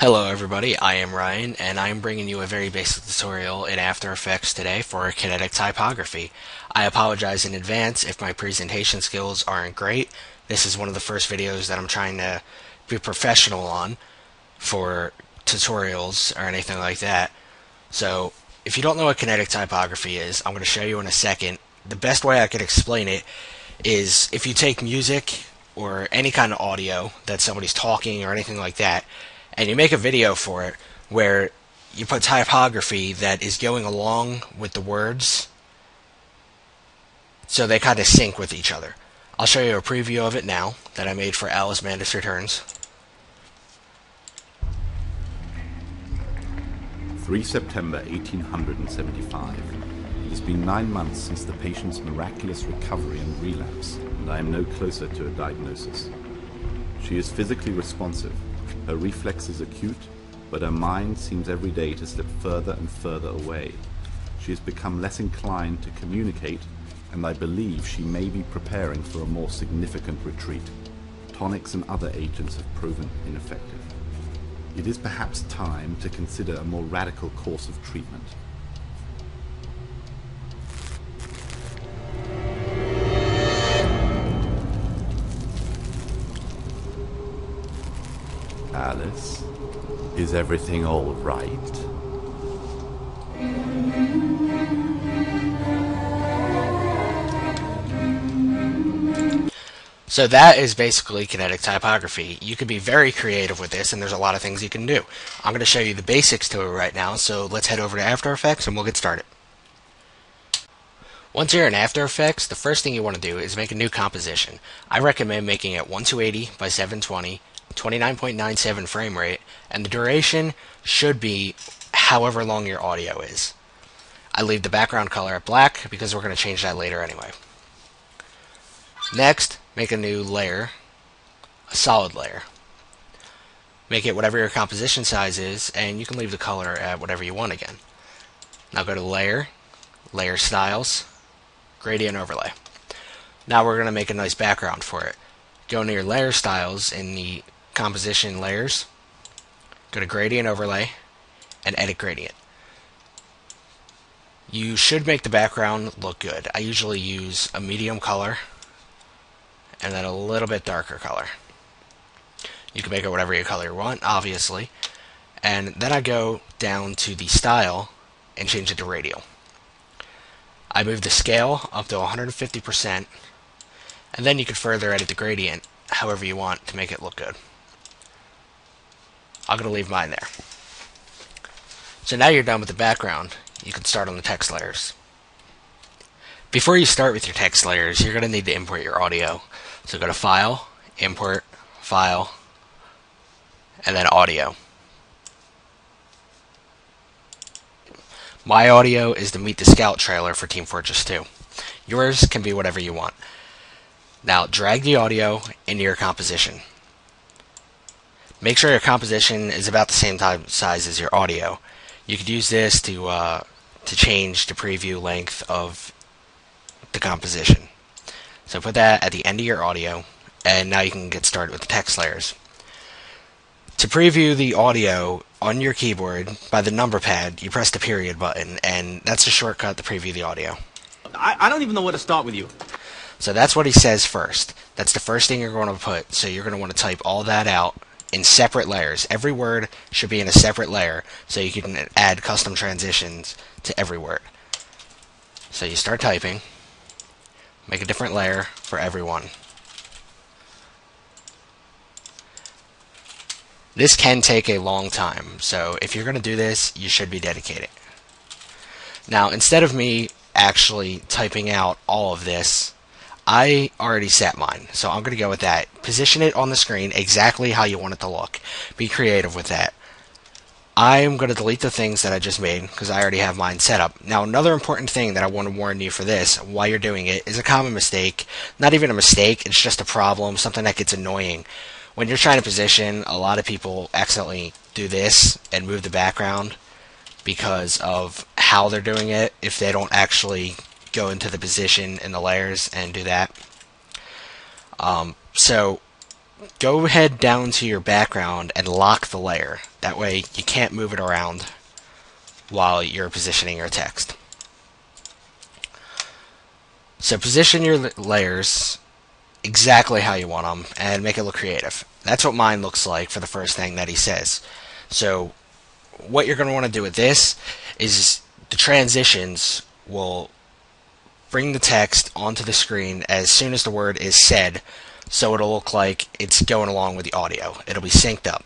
Hello everybody, I am Ryan, and I am bringing you a very basic tutorial in After Effects today for Kinetic Typography. I apologize in advance if my presentation skills aren't great. This is one of the first videos that I'm trying to be professional on for tutorials or anything like that. So, if you don't know what Kinetic Typography is, I'm going to show you in a second. The best way I could explain it is if you take music or any kind of audio that somebody's talking or anything like that, and you make a video for it where you put typography that is going along with the words so they kind of sync with each other. I'll show you a preview of it now that I made for Alice Mandis Returns. 3 September 1875. It has been 9 months since the patient's miraculous recovery and relapse, and I am no closer to a diagnosis. She is physically responsive. Her reflexes acute, but her mind seems every day to slip further and further away. She has become less inclined to communicate, and I believe she may be preparing for a more significant retreat. Tonics and other agents have proven ineffective. It is perhaps time to consider a more radical course of treatment. Alice, is everything all right? So that is basically Kinetic Typography. You can be very creative with this, and there's a lot of things you can do. I'm going to show you the basics to it right now, so let's head over to After Effects and we'll get started. Once you're in After Effects, the first thing you want to do is make a new composition. I recommend making it 1280 by 720, 29.97 frame rate, and the duration should be however long your audio is. I leave the background color at black because we're going to change that later anyway. Next, make a new layer, a solid layer. Make it whatever your composition size is, and you can leave the color at whatever you want again. Now go to Layer, Layer Styles, Gradient Overlay. Now we're going to make a nice background for it. Go into your Layer Styles in the Composition Layers, go to Gradient Overlay, and Edit Gradient. You should make the background look good. I usually use a medium color and then a little bit darker color. You can make it whatever color you want, obviously. And then I go down to the style and change it to radial. I move the scale up to 150%, and then you can further edit the gradient however you want to make it look good. I'm going to leave mine there. So now you're done with the background, you can start on the text layers. Before you start with your text layers, you're going to need to import your audio. So go to File, Import, File, and then Audio. My audio is the Meet the Scout trailer for Team Fortress 2. Yours can be whatever you want. Now drag the audio into your composition. Make sure your composition is about the same size as your audio. You could use this to change the preview length of the composition. So put that at the end of your audio, and now you can get started with the text layers. To preview the audio on your keyboard, by the number pad, you press the period button, and that's a shortcut to preview the audio. I don't even know where to start with you. So that's what he says first. That's the first thing you're going to put, so you're going to want to type all that out in separate layers. Every word should be in a separate layer, so you can add custom transitions to every word. So you start typing, make a different layer for every one. This can take a long time, so if you're going to do this, you should be dedicated. Now, instead of me actually typing out all of this, I already set mine, so I'm going to go with that. Position it on the screen exactly how you want it to look. Be creative with that. I'm going to delete the things that I just made because I already have mine set up. Now, another important thing that I want to warn you for this while you're doing it is a common mistake. Not even a mistake, it's just a problem, something that gets annoying. When you're trying to position, a lot of people accidentally do this and move the background because of how they're doing it if they don't actually go into the position in the layers and do that. So go ahead down to your background and lock the layer. That way you can't move it around while you're positioning your text. So position your layers exactly how you want them and make it look creative. That's what mine looks like for the first thing that he says. So what you're going to want to do with this is the transitions will bring the text onto the screen as soon as the word is said, so it'll look like it's going along with the audio. It'll be synced up.